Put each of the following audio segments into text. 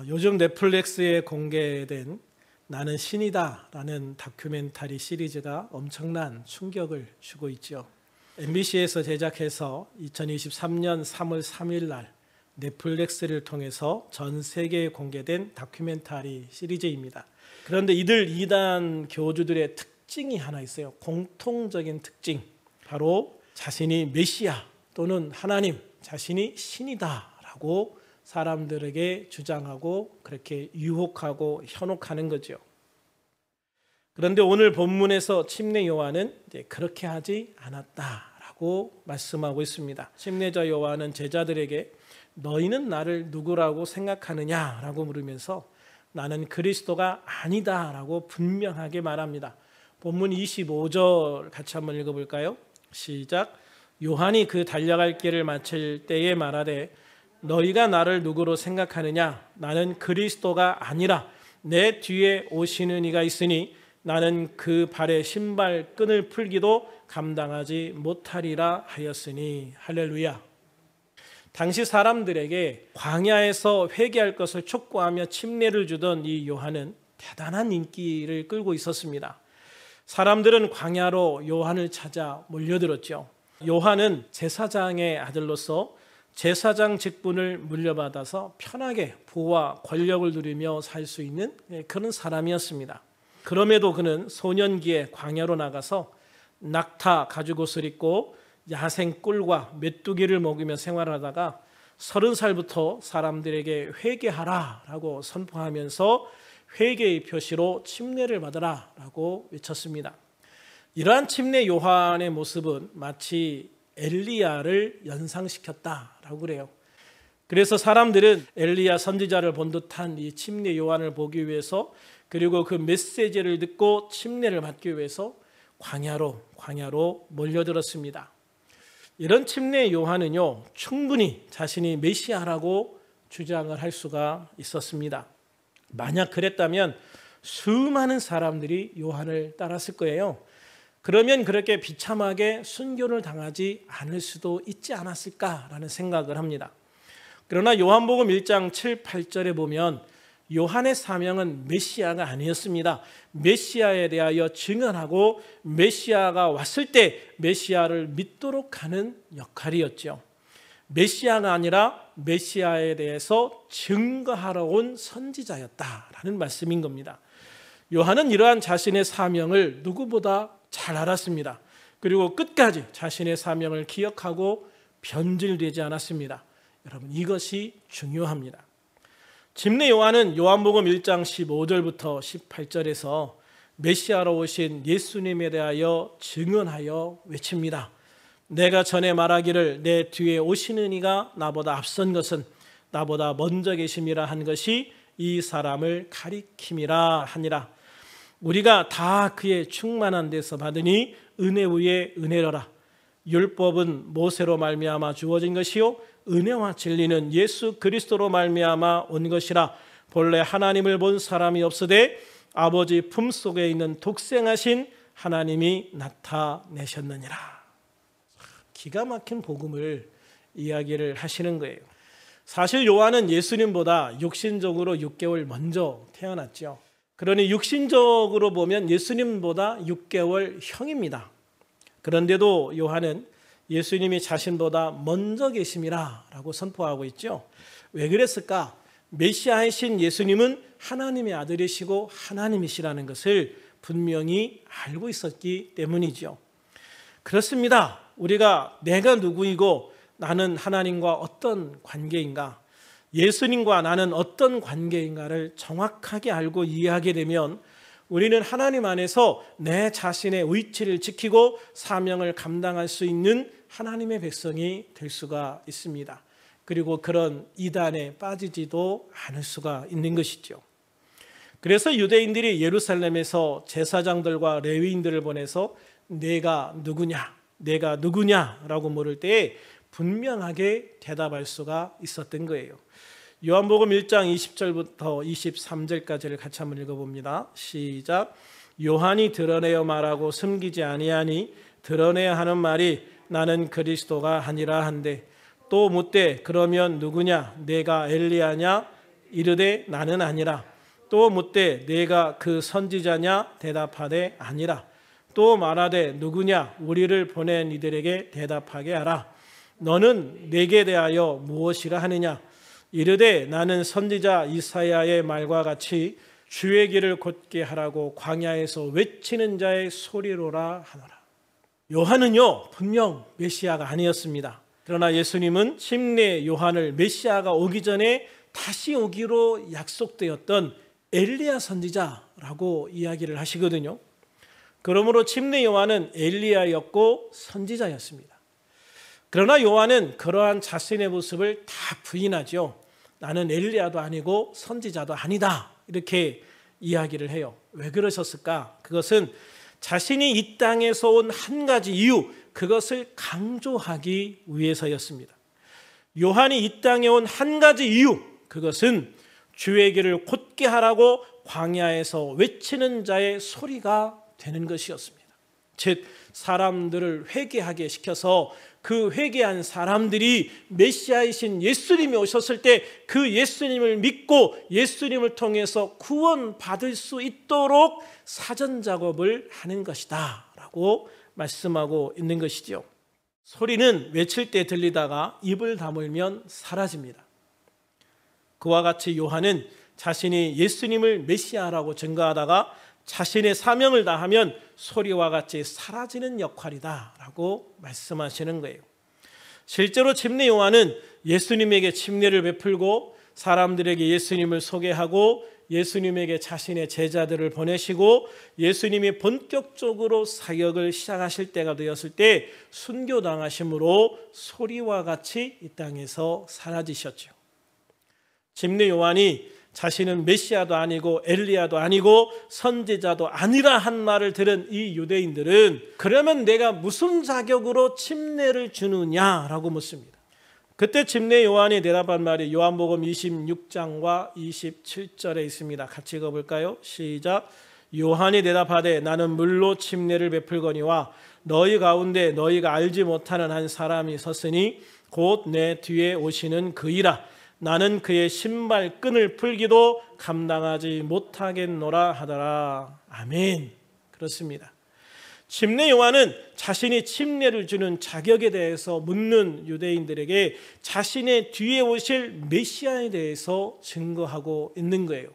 요즘 넷플릭스에 공개된 나는 신이다 라는 다큐멘터리 시리즈가 엄청난 충격을 주고 있죠. MBC에서 제작해서 2023년 3월 3일 날 넷플릭스를 통해서 전 세계에 공개된 다큐멘터리 시리즈입니다. 그런데 이들 이단 교주들의 특징이 하나 있어요. 공통적인 특징. 바로 자신이 메시아 또는 하나님, 자신이 신이다 라고 사람들에게 주장하고 그렇게 유혹하고 현혹하는 거죠. 그런데 오늘 본문에서 침례 요한은 그렇게 하지 않았다라고 말씀하고 있습니다. 침례자 요한은 제자들에게 너희는 나를 누구라고 생각하느냐라고 물으면서 나는 그리스도가 아니다라고 분명하게 말합니다. 본문 25절 같이 한번 읽어볼까요? 시작. 요한이 그 달려갈 길을 마칠 때에 말하되 너희가 나를 누구로 생각하느냐? 나는 그리스도가 아니라 내 뒤에 오시는 이가 있으니 나는 그 발의 신발 끈을 풀기도 감당하지 못하리라 하였으니. 할렐루야. 당시 사람들에게 광야에서 회개할 것을 촉구하며 침례를 주던 이 요한은 대단한 인기를 끌고 있었습니다. 사람들은 광야로 요한을 찾아 몰려들었죠. 요한은 제사장의 아들로서 제사장 직분을 물려받아서 편하게 부와 권력을 누리며 살 수 있는 그런 사람이었습니다. 그럼에도 그는 소년기에 광야로 나가서 낙타 가죽옷을 입고 야생 꿀과 메뚜기를 먹으며 생활하다가 30살부터 사람들에게 회개하라라고 선포하면서 회개의 표시로 침례를 받으라라고 외쳤습니다. 이러한 침례 요한의 모습은 마치 엘리야를 연상시켰다라고 그래요. 그래서 사람들은 엘리야 선지자를 본 듯한 이 침례 요한을 보기 위해서 그리고 그 메시지를 듣고 침례를 받기 위해서 광야로 몰려들었습니다. 이런 침례 요한은요, 충분히 자신이 메시아라고 주장을 할 수가 있었습니다. 만약 그랬다면 수많은 사람들이 요한을 따랐을 거예요. 그러면 그렇게 비참하게 순교를 당하지 않을 수도 있지 않았을까라는 생각을 합니다. 그러나 요한복음 1장 7, 8절에 보면 요한의 사명은 메시아가 아니었습니다. 메시아에 대하여 증언하고 메시아가 왔을 때 메시아를 믿도록 하는 역할이었죠. 메시아가 아니라 메시아에 대해서 증거하러 온 선지자였다라는 말씀인 겁니다. 요한은 이러한 자신의 사명을 누구보다 잘 알았습니다. 그리고 끝까지 자신의 사명을 기억하고 변질되지 않았습니다. 여러분, 이것이 중요합니다. 침례 요한은 요한복음 1장 15절부터 18절에서 메시아로 오신 예수님에 대하여 증언하여 외칩니다. 내가 전에 말하기를 내 뒤에 오시는 이가 나보다 앞선 것은 나보다 먼저 계심이라 한 것이 이 사람을 가리킴이라 하니라. 우리가 다 그의 충만한 데서 받으니 은혜 위에 은혜로라. 율법은 모세로 말미암아 주어진 것이요 은혜와 진리는 예수 그리스도로 말미암아 온 것이라. 본래 하나님을 본 사람이 없으되 아버지 품속에 있는 독생하신 하나님이 나타내셨느니라. 기가 막힌 복음을 이야기를 하시는 거예요. 사실 요한은 예수님보다 육신적으로 6개월 먼저 태어났죠. 그러니 육신적으로 보면 예수님보다 6개월 형입니다. 그런데도 요한은 예수님이 자신보다 먼저 계심이라 라고 선포하고 있죠. 왜 그랬을까? 메시아이신 예수님은 하나님의 아들이시고 하나님이시라는 것을 분명히 알고 있었기 때문이죠. 그렇습니다. 우리가 내가 누구이고 나는 하나님과 어떤 관계인가, 예수님과 나는 어떤 관계인가를 정확하게 알고 이해하게 되면 우리는 하나님 안에서 내 자신의 위치를 지키고 사명을 감당할 수 있는 하나님의 백성이 될 수가 있습니다. 그리고 그런 이단에 빠지지도 않을 수가 있는 것이죠. 그래서 유대인들이 예루살렘에서 제사장들과 레위인들을 보내서 내가 누구냐라고 물을 때 분명하게 대답할 수가 있었던 거예요. 요한복음 1장 20절부터 23절까지를 같이 한번 읽어봅니다. 시작. 요한이 드러내어 말하고 숨기지 아니하니 드러내야 하는 말이 나는 그리스도가 아니라 한데 또 묻되 그러면 누구냐? 내가 엘리야냐? 이르되 나는 아니라. 또 묻되 내가 그 선지자냐? 대답하되 아니라. 또 말하되 누구냐? 우리를 보낸 이들에게 대답하게 하라. 너는 내게 대하여 무엇이라 하느냐? 이르되 나는 선지자 이사야의 말과 같이 주의 길을 곧게 하라고 광야에서 외치는 자의 소리로라 하노라. 요한은요, 분명 메시아가 아니었습니다. 그러나 예수님은 침례 요한을 메시아가 오기 전에 다시 오기로 약속되었던 엘리야 선지자라고 이야기를 하시거든요. 그러므로 침례 요한은 엘리야였고 선지자였습니다. 그러나 요한은 그러한 자신의 모습을 다 부인하죠. 나는 엘리야도 아니고 선지자도 아니다, 이렇게 이야기를 해요. 왜 그러셨을까? 그것은 자신이 이 땅에서 온 한 가지 이유, 그것을 강조하기 위해서였습니다. 요한이 이 땅에 온 한 가지 이유, 그것은 주의 길을 곧게 하라고 광야에서 외치는 자의 소리가 되는 것이었습니다. 즉 사람들을 회개하게 시켜서 그 회개한 사람들이 메시아이신 예수님이 오셨을 때 그 예수님을 믿고 예수님을 통해서 구원받을 수 있도록 사전 작업을 하는 것이다 라고 말씀하고 있는 것이죠. 소리는 외칠 때 들리다가 입을 다물면 사라집니다. 그와 같이 요한은 자신이 예수님을 메시아라고 증거하다가 자신의 사명을 다하면 소리와 같이 사라지는 역할이다 라고 말씀하시는 거예요. 실제로 침례 요한은 예수님에게 침례를 베풀고 사람들에게 예수님을 소개하고 예수님에게 자신의 제자들을 보내시고 예수님이 본격적으로 사역을 시작하실 때가 되었을 때 순교당하심으로 소리와 같이 이 땅에서 사라지셨죠. 침례 요한이 자신은 메시아도 아니고 엘리야도 아니고 선지자도 아니라 한 말을 들은 이 유대인들은 그러면 내가 무슨 자격으로 침례를 주느냐라고 묻습니다. 그때 침례 요한이 대답한 말이 요한복음 26장과 27절에 있습니다. 같이 읽어볼까요? 시작. 요한이 대답하되 나는 물로 침례를 베풀거니와 너희 가운데 너희가 알지 못하는 한 사람이 섰으니 곧 내 뒤에 오시는 그이라. 나는 그의 신발끈을 풀기도 감당하지 못하겠노라 하더라. 아멘. 그렇습니다. 침례 요한은 자신이 침례를 주는 자격에 대해서 묻는 유대인들에게 자신의 뒤에 오실 메시아에 대해서 증거하고 있는 거예요.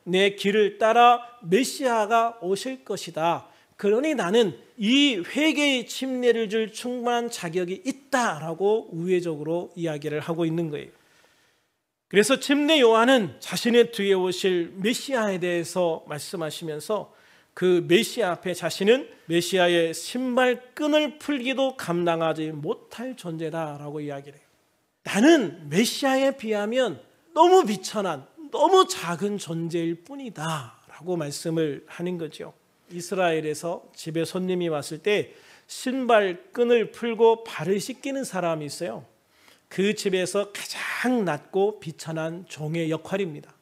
내 길을 따라 메시아가 오실 것이다. 그러니 나는 이 회개의 침례를 줄 충분한 자격이 있다라고 우회적으로 이야기를 하고 있는 거예요. 그래서 침례 요한은 자신의 뒤에 오실 메시아에 대해서 말씀하시면서 그 메시아 앞에 자신은 메시아의 신발끈을 풀기도 감당하지 못할 존재다라고 이야기를 해요. 나는 메시아에 비하면 너무 비천한, 너무 작은 존재일 뿐이다 라고 말씀을 하는 거죠. 이스라엘에서 집에 손님이 왔을 때 신발끈을 풀고 발을 씻기는 사람이 있어요. 그 집에서 가장 낮고 비천한 종의 역할입니다.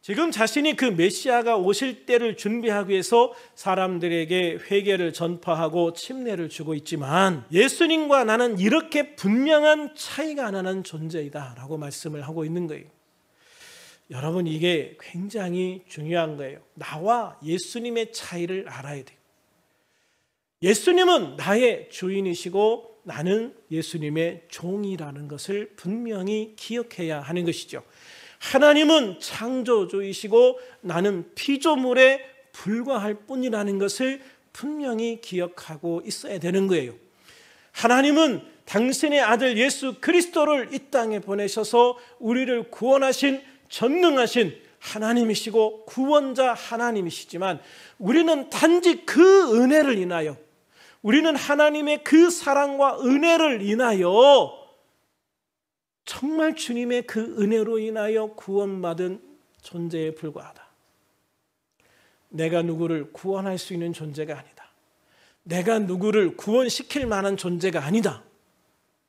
지금 자신이 그 메시아가 오실 때를 준비하기 위해서 사람들에게 회개를 전파하고 침례를 주고 있지만 예수님과 나는 이렇게 분명한 차이가 나는 존재이다 라고 말씀을 하고 있는 거예요. 여러분, 이게 굉장히 중요한 거예요. 나와 예수님의 차이를 알아야 돼요. 예수님은 나의 주인이시고 나는 예수님의 종이라는 것을 분명히 기억해야 하는 것이죠. 하나님은 창조주이시고 나는 피조물에 불과할 뿐이라는 것을 분명히 기억하고 있어야 되는 거예요. 하나님은 당신의 아들 예수 그리스도를 이 땅에 보내셔서 우리를 구원하신 전능하신 하나님이시고 구원자 하나님이시지만 우리는 단지 그 은혜를 인하여, 우리는 하나님의 그 사랑과 은혜를 인하여 정말 주님의 그 은혜로 인하여 구원받은 존재에 불과하다. 내가 누구를 구원할 수 있는 존재가 아니다. 내가 누구를 구원시킬 만한 존재가 아니다.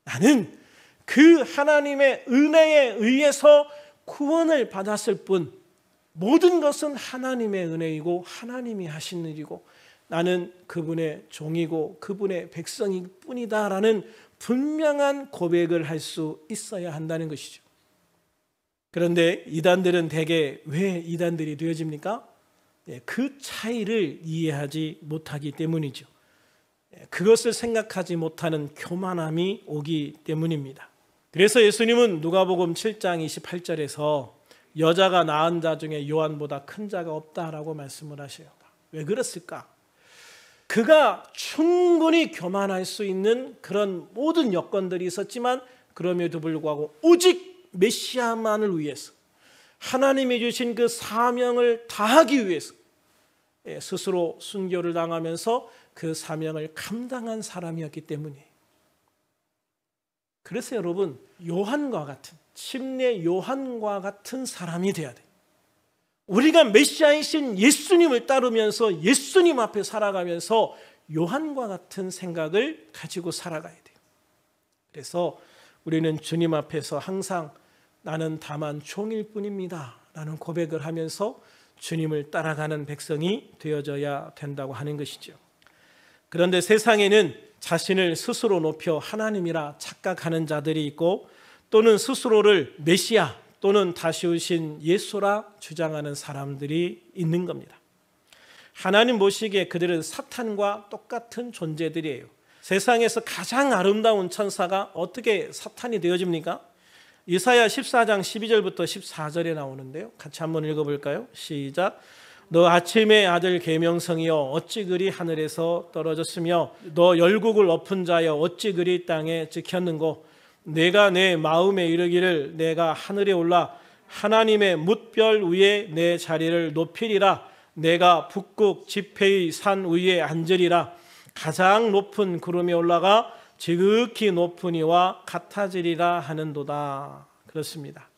나는 그 하나님의 은혜에 의해서 구원을 받았을 뿐 모든 것은 하나님의 은혜이고 하나님이 하신 일이고 나는 그분의 종이고 그분의 백성일 뿐이다라는 분명한 고백을 할 수 있어야 한다는 것이죠. 그런데 이단들은 대개 왜 이단들이 되어집니까? 그 차이를 이해하지 못하기 때문이죠. 그것을 생각하지 못하는 교만함이 오기 때문입니다. 그래서 예수님은 누가복음 7장 28절에서 여자가 낳은 자 중에 요한보다 큰 자가 없다라고 말씀을 하셔요. 왜 그랬을까? 그가 충분히 교만할 수 있는 그런 모든 여건들이 있었지만 그럼에도 불구하고 오직 메시아만을 위해서 하나님이 주신 그 사명을 다하기 위해서 스스로 순교를 당하면서 그 사명을 감당한 사람이었기 때문이에요. 그래서 여러분, 요한과 같은, 침례 요한과 같은 사람이 돼야 돼요. 우리가 메시아이신 예수님을 따르면서 예수님 앞에 살아가면서 요한과 같은 생각을 가지고 살아가야 돼요. 그래서 우리는 주님 앞에서 항상 나는 다만 종일 뿐입니다 라는 고백을 하면서 주님을 따라가는 백성이 되어져야 된다고 하는 것이죠. 그런데 세상에는 자신을 스스로 높여 하나님이라 착각하는 자들이 있고 또는 스스로를 메시아 또는 다시 오신 예수라 주장하는 사람들이 있는 겁니다. 하나님 보시기에 그들은 사탄과 똑같은 존재들이에요. 세상에서 가장 아름다운 천사가 어떻게 사탄이 되어집니까? 이사야 14장 12절부터 14절에 나오는데요. 같이 한번 읽어볼까요? 시작. 너 아침의 아들 계명성이여 어찌 그리 하늘에서 떨어졌으며 너 열국을 엎은 자여 어찌 그리 땅에 찍혔는고 내가 내 마음에 이르기를 내가 하늘에 올라 하나님의 뭇별 위에 내 자리를 높이리라 내가 북극 지폐의 산 위에 앉으리라 가장 높은 구름에 올라가 지극히 높은 이와 같아지리라 하는도다. 그렇습니다.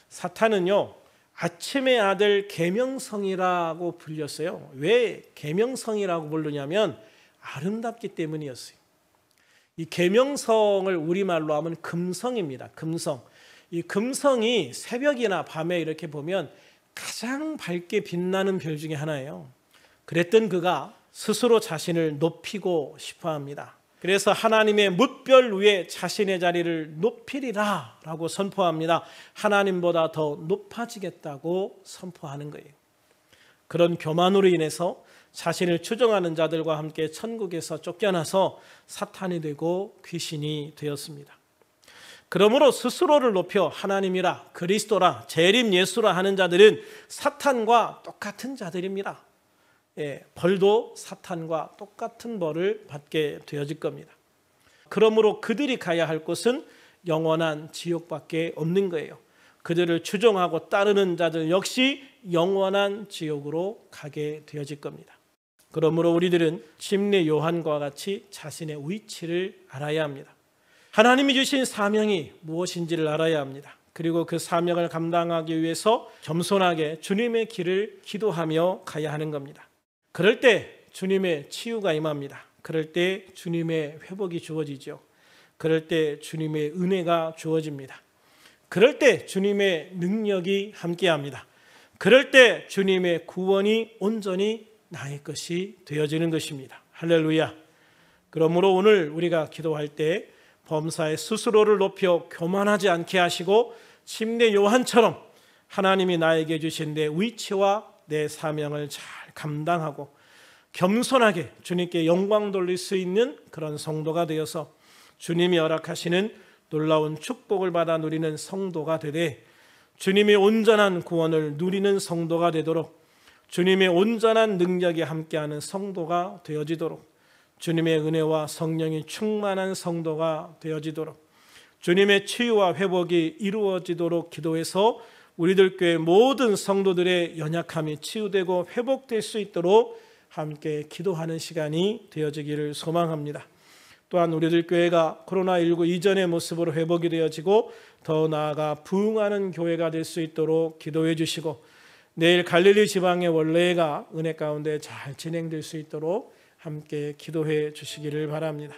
사탄은요 아침의 아들 계명성이라고 불렸어요. 왜 계명성이라고 부르냐면 아름답기 때문이었어요. 이 계명성을 우리말로 하면 금성입니다. 금성. 이 금성이 새벽이나 밤에 이렇게 보면 가장 밝게 빛나는 별 중에 하나예요. 그랬던 그가 스스로 자신을 높이고 싶어 합니다. 그래서 하나님의 뭇별 위에 자신의 자리를 높이리라 라고 선포합니다. 하나님보다 더 높아지겠다고 선포하는 거예요. 그런 교만으로 인해서 자신을 추종하는 자들과 함께 천국에서 쫓겨나서 사탄이 되고 귀신이 되었습니다. 그러므로 스스로를 높여 하나님이라 그리스도라 재림 예수라 하는 자들은 사탄과 똑같은 자들입니다. 벌도 사탄과 똑같은 벌을 받게 되어질 겁니다. 그러므로 그들이 가야 할 곳은 영원한 지옥밖에 없는 거예요. 그들을 추종하고 따르는 자들 역시 영원한 지옥으로 가게 되어질 겁니다. 그러므로 우리들은 침례 요한과 같이 자신의 위치를 알아야 합니다. 하나님이 주신 사명이 무엇인지를 알아야 합니다. 그리고 그 사명을 감당하기 위해서 겸손하게 주님의 길을 기도하며 가야 하는 겁니다. 그럴 때 주님의 치유가 임합니다. 그럴 때 주님의 회복이 주어지죠. 그럴 때 주님의 은혜가 주어집니다. 그럴 때 주님의 능력이 함께합니다. 그럴 때 주님의 구원이 온전히 나의 것이 되어지는 것입니다. 할렐루야. 그러므로 오늘 우리가 기도할 때 범사의 스스로를 높여 교만하지 않게 하시고 침례 요한처럼 하나님이 나에게 주신 내 위치와 내 사명을 잘 감당하고 겸손하게 주님께 영광 돌릴 수 있는 그런 성도가 되어서 주님이 허락하시는 놀라운 축복을 받아 누리는 성도가 되되 주님의 온전한 구원을 누리는 성도가 되도록 주님의 온전한 능력이 함께하는 성도가 되어지도록 주님의 은혜와 성령이 충만한 성도가 되어지도록 주님의 치유와 회복이 이루어지도록 기도해서 우리들 교회 모든 성도들의 연약함이 치유되고 회복될 수 있도록 함께 기도하는 시간이 되어지기를 소망합니다. 또한 우리들 교회가 코로나19 이전의 모습으로 회복이 되어지고 더 나아가 부흥하는 교회가 될 수 있도록 기도해 주시고 내일 갈릴리 지방의 원례가 은혜 가운데 잘 진행될 수 있도록 함께 기도해 주시기를 바랍니다.